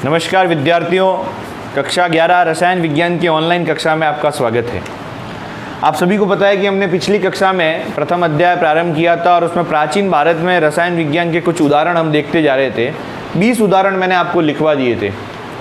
नमस्कार विद्यार्थियों, कक्षा 11 रसायन विज्ञान की ऑनलाइन कक्षा में आपका स्वागत है। आप सभी को पता है कि हमने पिछली कक्षा में प्रथम अध्याय प्रारंभ किया था और उसमें प्राचीन भारत में रसायन विज्ञान के कुछ उदाहरण हम देखते जा रहे थे। 20 उदाहरण मैंने आपको लिखवा दिए थे।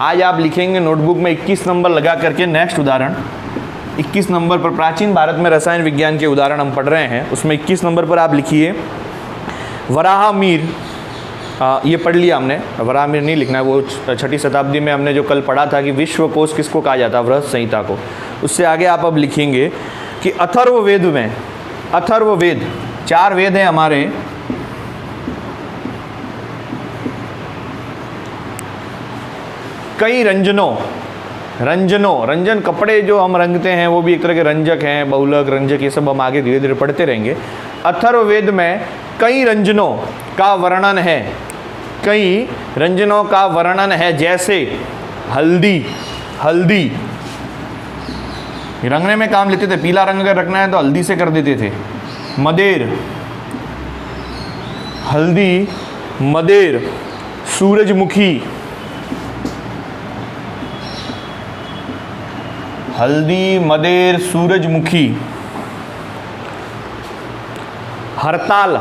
आज आप लिखेंगे नोटबुक में 21 नंबर लगा करके नेक्स्ट उदाहरण। 21 नंबर पर प्राचीन भारत में रसायन विज्ञान के उदाहरण हम पढ़ रहे हैं, उसमें 21 नंबर पर आप लिखिए वराहमिहिर। ये पढ़ लिया हमने, वराहमिहिर नहीं लिखना है, वो 6ठी शताब्दी में हमने जो कल पढ़ा था कि विश्वकोश किसको कहा जाता है, बृहद संहिता को। उससे आगे आप अब लिखेंगे कि अथर्ववेद में, अथर्ववेद 4 वेद हैं हमारे। कई रंजन कपड़े जो हम रंगते हैं वो भी एक तरह के रंजक हैं, बहुलक रंजक, ये सब हम आगे धीरे धीरे पढ़ते रहेंगे। अथर्ववेद में कई रंजनों का वर्णन है, कई रंजनों का वर्णन है, जैसे हल्दी रंगने में काम लेते थे, पीला रंग अगर रखना है तो हल्दी से कर देते थे। मदेर, सूरजमुखी, हल्दी, मदेर, सूरजमुखी। हरताल,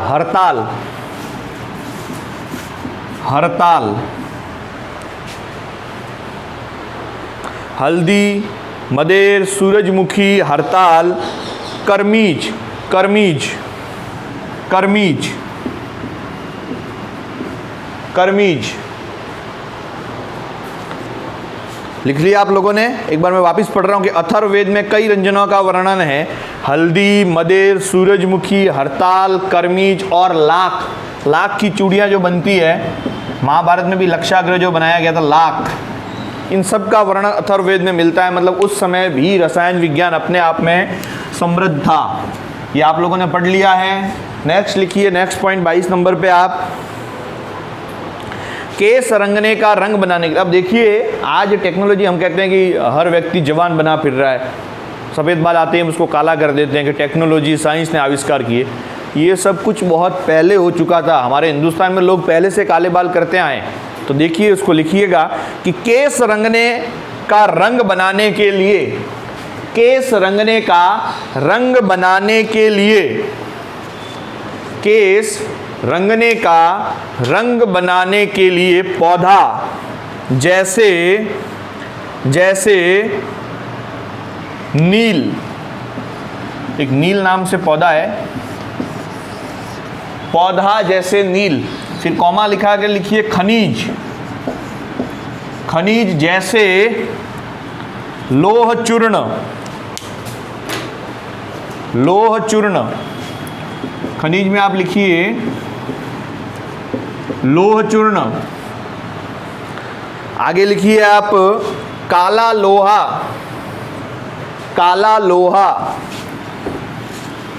हल्दी, मदेर, सूरजमुखी, हरताल। करमीज लिख लिया आप लोगों ने। एक बार मैं वापस पढ़ रहा हूँ कि अथर्ववेद में कई रंजनों का वर्णन है, हल्दी, मदेर, सूरजमुखी, हरताल, करमीज और लाख की चूड़ियाँ जो बनती है, महाभारत में भी लक्षाग्रह जो बनाया गया था, लाख, इन सब का वर्णन अथर्ववेद में मिलता है। मतलब उस समय भी रसायन विज्ञान अपने आप में समृद्ध था। ये आप लोगों ने पढ़ लिया है। नेक्स्ट लिखिए, नेक्स्ट पॉइंट 22 नंबर पे आप, केस रंगने का रंग बनाने के। अब देखिए, आज टेक्नोलॉजी, हम कहते हैं कि हर व्यक्ति जवान बना फिर रहा है, सफ़ेद बाल आते हैं उसको काला कर देते हैं कि टेक्नोलॉजी, साइंस ने आविष्कार किए। ये सब कुछ बहुत पहले हो चुका था। हमारे हिंदुस्तान में लोग पहले से काले बाल करते आए। तो देखिए, उसको लिखिएगा कि केस रंगने का रंग बनाने के लिए, केस रंगने का रंग बनाने के लिए, केस रंगने का रंग बनाने के लिए पौधा जैसे नील, एक नील नाम से पौधा है, पौधा जैसे नील, फिर कॉमा लिखा के लिखिए खनिज जैसे लोह चूर्ण, खनिज में आप लिखिए लोह चूर्ण। आगे लिखिए आप काला लोहा,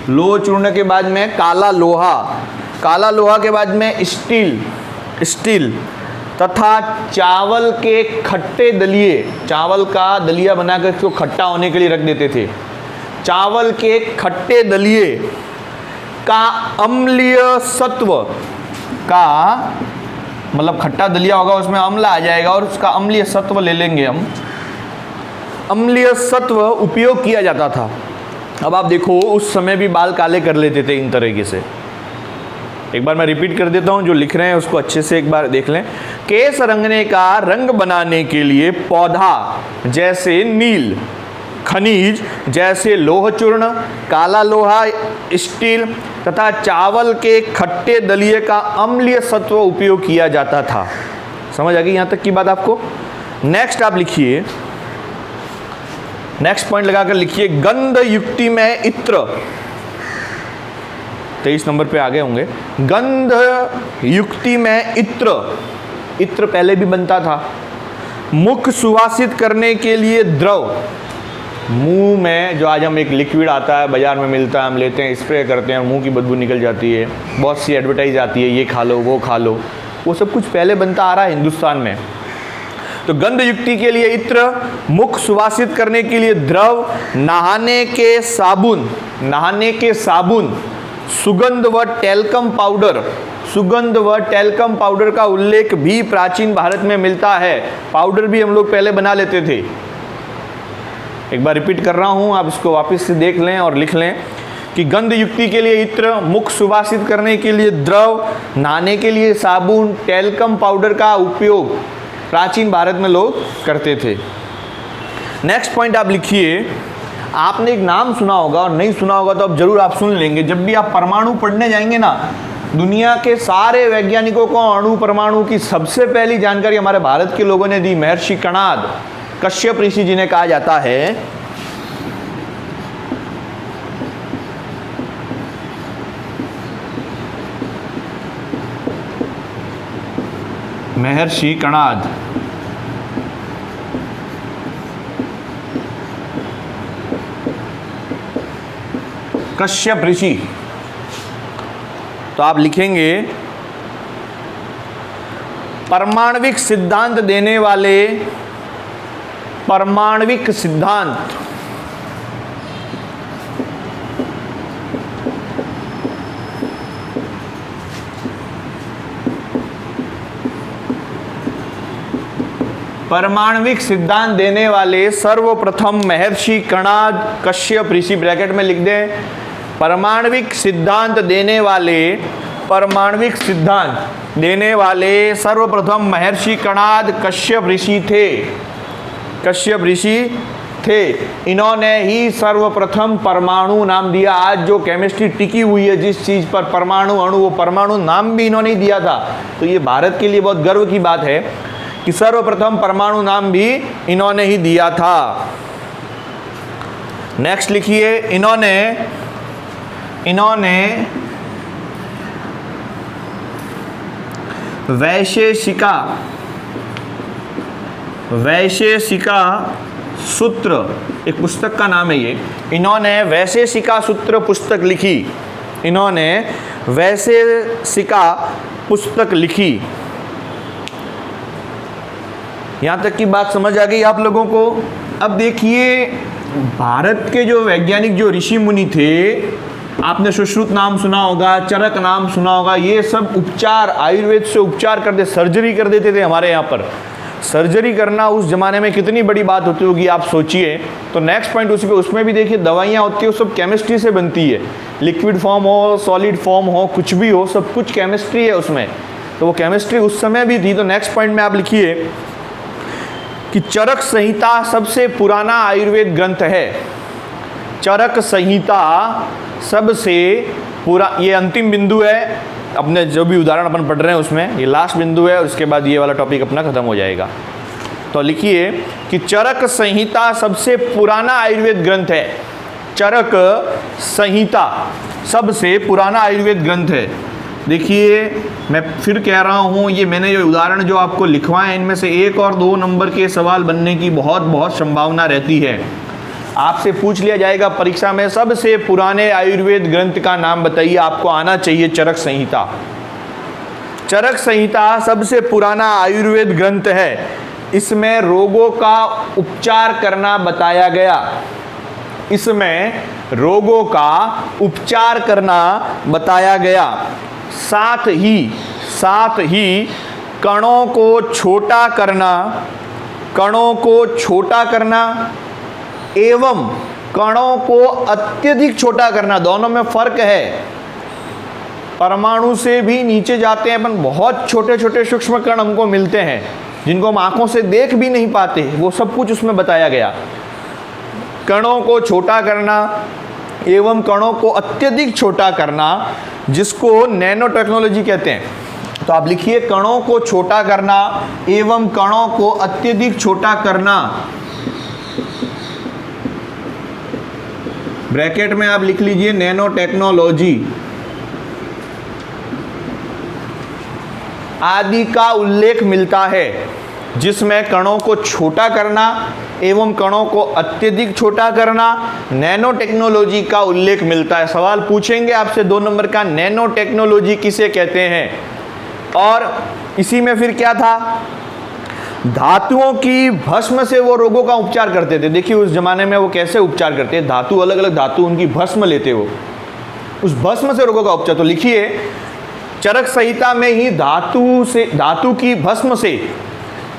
लोह चूर्ण के बाद में काला लोहा के बाद में स्टील तथा चावल के खट्टे दलिये, चावल का दलिया बनाकर इसको खट्टा होने के लिए रख देते थे। चावल के खट्टे दलिये का अम्लीय सत्व का, मतलब खट्टा दलिया होगा उसमें अम्ल आ जाएगा और उसका अम्लीय सत्व ले लेंगे हम, अम्लीय सत्व उपयोग किया जाता था। अब आप देखो, उस समय भी बाल काले कर लेते थे इन तरीके से। एक बार मैं रिपीट कर देता हूं, जो लिख रहे हैं उसको अच्छे से एक बार देख लें। केस रंगने का रंग बनाने के लिए पौधा जैसे नील, खनिज जैसे लोह चूर्ण, काला लोहा, स्टील तथा चावल के खट्टे दलिये का अम्लीय सत्व उपयोग किया जाता था। समझ आ गई यहाँ तक की बात आपको? नेक्स्ट आप लिखिए, नेक्स्ट पॉइंट लगाकर लिखिए गंध युक्ति में इत्र। 23 नंबर पे आगे होंगे। गंध युक्ति में इत्र पहले भी बनता था। मुख सुवासित करने के लिए द्रव, मुंह में जो आज हम एक लिक्विड आता है, बाजार में मिलता है, हम लेते हैं, स्प्रे करते हैं, मुंह की बदबू निकल जाती है, बहुत सी एडवर्टाइज आती है, ये खा लो वो खा लो, वो सब कुछ पहले बनता आ रहा है हिंदुस्तान में। तो गंध युक्ति के लिए इत्र, मुख सुवासित करने के लिए द्रव, नहाने के साबुन, सुगंध व टेल्कम पाउडर, सुगंध व टैल्कम पाउडर का उल्लेख भी प्राचीन भारत में मिलता है। पाउडर भी हम लोग पहले बना लेते थे। एक बार रिपीट कर रहा हूँ, आप इसको वापस से देख लें और लिख लें कि गंध युक्ति के लिए इत्र, मुख सुवासित करने के लिए द्रव, नहाने के लिए साबुन, टैल्कम पाउडर का उपयोग प्राचीन भारत में लोग करते थे। नेक्स्ट पॉइंट आप लिखिए, आपने एक नाम सुना होगा और नहीं सुना होगा तो अब जरूर आप सुन लेंगे। जब भी आप परमाणु पढ़ने जाएंगे ना, दुनिया के सारे वैज्ञानिकों को अणु परमाणु की सबसे पहली जानकारी हमारे भारत के लोगों ने दी। महर्षि कणाद, कश्यप ऋषि जिन्हें कहा जाता है, महर्षि कणाद। कश्यप ऋषि। तो आप लिखेंगे परमाणविक सिद्धांत देने वाले, परमाणविक सिद्धांत परमाणविक सिद्धांत देने वाले सर्वप्रथम महर्षि कणाद कश्यप ऋषि। ब्रैकेट में लिख दें, परमाणविक सिद्धांत देने वाले, परमाणविक सिद्धांत देने वाले सर्वप्रथम महर्षि कणाद कश्यप ऋषि थे। कश्यप ऋषि थे। इन्होंने ही सर्वप्रथम परमाणु नाम दिया। आज जो केमिस्ट्री टिकी हुई है जिस चीज पर, परमाणु अणु, वो परमाणु नाम भी इन्होंने दिया था। तो ये भारत के लिए बहुत गर्व की बात है कि सर्वप्रथम परमाणु नाम भी इन्होंने ही दिया था। नेक्स्ट लिखिए, इन्होंने वैशेषिका सूत्र, एक पुस्तक का नाम है ये। इन्होंने वैशेषिका सूत्र पुस्तक लिखी। इन्होंने वैशेषिका पुस्तक लिखी। यहाँ तक की बात समझ आ गई आप लोगों को। अब देखिए, भारत के जो वैज्ञानिक, जो ऋषि मुनि थे, आपने सुश्रुत नाम सुना होगा, चरक नाम सुना होगा, ये सब उपचार, आयुर्वेद से उपचार करते, सर्जरी कर देते थे। हमारे यहाँ पर सर्जरी करना उस जमाने में कितनी बड़ी बात होती होगी, आप सोचिए। तो नेक्स्ट पॉइंट उसी पे, उसमें भी देखिए दवाइयाँ होती है, वो सब केमिस्ट्री से बनती है। लिक्विड फॉर्म हो, सॉलिड फॉर्म हो, कुछ भी हो, सब कुछ केमिस्ट्री है उसमें। तो वो केमिस्ट्री उस समय भी थी। तो नेक्स्ट पॉइंट में आप लिखिए कि चरक संहिता सबसे पुराना आयुर्वेद ग्रंथ है। चरक संहिता सबसे ये अंतिम बिंदु है अपने, जो भी उदाहरण अपन पढ़ रहे हैं उसमें ये लास्ट बिंदु है, और उसके बाद ये वाला टॉपिक अपना खत्म हो जाएगा। तो लिखिए कि चरक संहिता सबसे पुराना आयुर्वेद ग्रंथ है। चरक संहिता सबसे पुराना आयुर्वेद ग्रंथ है। देखिए, मैं फिर कह रहा हूँ, ये मैंने जो उदाहरण जो आपको लिखवाए, इनमें से 1 और 2 नंबर के सवाल बनने की बहुत संभावना रहती है। आपसे पूछ लिया जाएगा परीक्षा में, सबसे पुराने आयुर्वेद ग्रंथ का नाम बताइए। आपको आना चाहिए चरक संहिता। चरक संहिता सबसे पुराना आयुर्वेद ग्रंथ है। इसमें रोगों का उपचार करना बताया गया। इसमें रोगों का उपचार करना बताया गया। साथ ही कणों को छोटा करना एवं कणों को अत्यधिक छोटा करना, दोनों में फर्क है। परमाणु से भी नीचे जाते हैं अपन, बहुत छोटे छोटे सूक्ष्म कण हमको मिलते हैं जिनको हम आंखों से देख भी नहीं पाते, वो सब कुछ उसमें बताया गया। कणों को छोटा करना एवं कणों को अत्यधिक छोटा करना, जिसको नैनो टेक्नोलॉजी कहते हैं। तो आप लिखिए, कणों को छोटा करना एवं कणों को अत्यधिक छोटा करना। ब्रैकेट में आप लिख लीजिए नैनो टेक्नोलॉजी आदि का उल्लेख मिलता है, जिसमें कणों को छोटा करना एवं कणों को अत्यधिक छोटा करना, नैनो टेक्नोलॉजी का उल्लेख मिलता है। सवाल पूछेंगे आपसे 2 नंबर का, नैनो टेक्नोलॉजी किसे कहते हैं। और इसी में फिर क्या था, धातुओं की भस्म से वो रोगों का उपचार करते थे। देखिए उस जमाने में वो कैसे उपचार करते हैं, धातु, अलग अलग धातु, उनकी भस्म लेते, वो उस भस्म से रोगों का उपचार। तो लिखिए, चरक संहिता में ही धातु की भस्म से,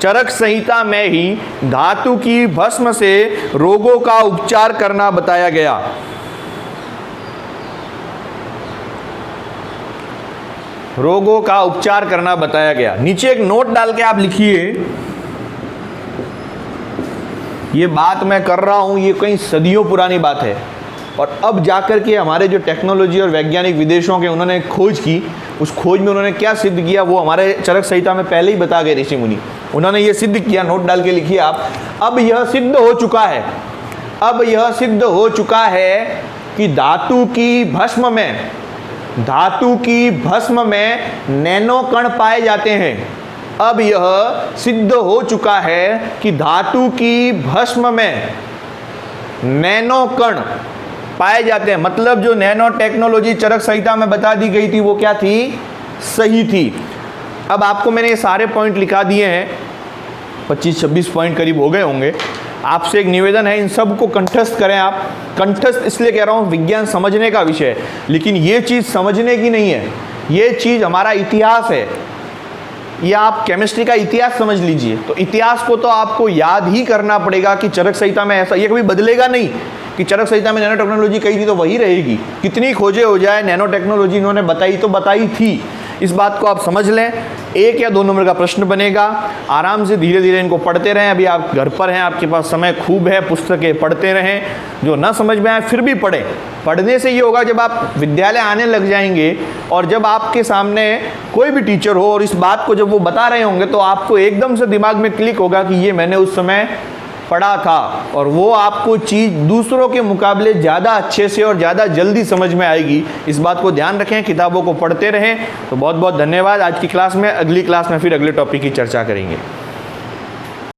चरक संहिता में ही धातु की भस्म से रोगों का उपचार करना बताया गया। रोगों का उपचार करना बताया गया। नीचे एक नोट डाल के आप लिखिए, ये बात मैं कर रहा हूं, ये कई सदियों पुरानी बात है, और अब जाकर के हमारे जो टेक्नोलॉजी और वैज्ञानिक विदेशों के उन्होंने खोज की, उस खोज में उन्होंने क्या सिद्ध किया वो हमारे चरक संहिता में पहले ही बता गए ऋषि मुनि। उन्होंने ये सिद्ध किया, नोट डाल के लिखिए आप, अब यह सिद्ध हो चुका है, अब यह सिद्ध हो चुका है कि धातु की भस्म में नैनो कण पाए जाते हैं। अब यह सिद्ध हो चुका है कि धातु की भस्म में नैनो कण पाए जाते हैं। मतलब जो नैनो टेक्नोलॉजी चरक संहिता में बता दी गई थी वो क्या थी, सही थी। अब आपको मैंने ये सारे पॉइंट लिखा दिए हैं, 25-26 पॉइंट करीब हो गए होंगे। आपसे एक निवेदन है, इन सब को कंठस्थ करें आप। कंठस्थ इसलिए कह रहा हूँ, विज्ञान समझने का विषय है, लेकिन ये चीज़ समझने की नहीं है, ये चीज़ हमारा इतिहास है। या आप केमिस्ट्री का इतिहास समझ लीजिए, तो इतिहास को तो आपको याद ही करना पड़ेगा कि चरक संहिता में ऐसा, ये कभी बदलेगा नहीं कि चरक संहिता में नैनो टेक्नोलॉजी कही थी तो वही रहेगी। कितनी खोजें हो जाए, नैनो टेक्नोलॉजी इन्होंने बताई तो बताई थी। इस बात को आप समझ लें। 1 या 2 नंबर का प्रश्न बनेगा, आराम से धीरे धीरे इनको पढ़ते रहें। अभी आप घर पर हैं, आपके पास समय खूब है, पुस्तकें पढ़ते रहें। जो ना समझ में आए फिर भी पढ़ें। पढ़ने से ये होगा, जब आप विद्यालय आने लग जाएंगे और जब आपके सामने कोई भी टीचर हो और इस बात को जब वो बता रहे होंगे तो आपको एकदम से दिमाग में क्लिक होगा कि ये मैंने उस समय पढ़ा था, और वो आपको चीज़ दूसरों के मुकाबले ज़्यादा अच्छे से और ज़्यादा जल्दी समझ में आएगी। इस बात को ध्यान रखें, किताबों को पढ़ते रहें। तो बहुत बहुत धन्यवाद। आज की क्लास में, अगली क्लास में फिर अगले टॉपिक की चर्चा करेंगे।